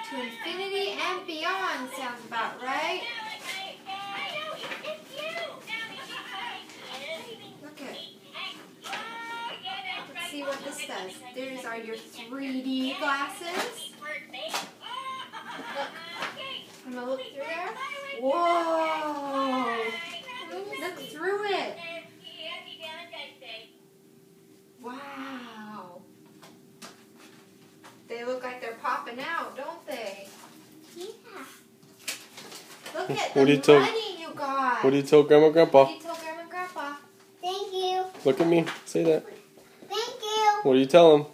To infinity and beyond sounds about right. Look at it. Let's see what this does. These are your 3D glasses. Look. I'm going to look through there. Whoa! Look through it. Wow. They look like they're popping out, don't they? Yeah. Look at the money you got. What do you tell Grandma and Grandpa? What do you tell Grandma and Grandpa? Thank you. Look at me. Say that. Thank you. What do you tell them?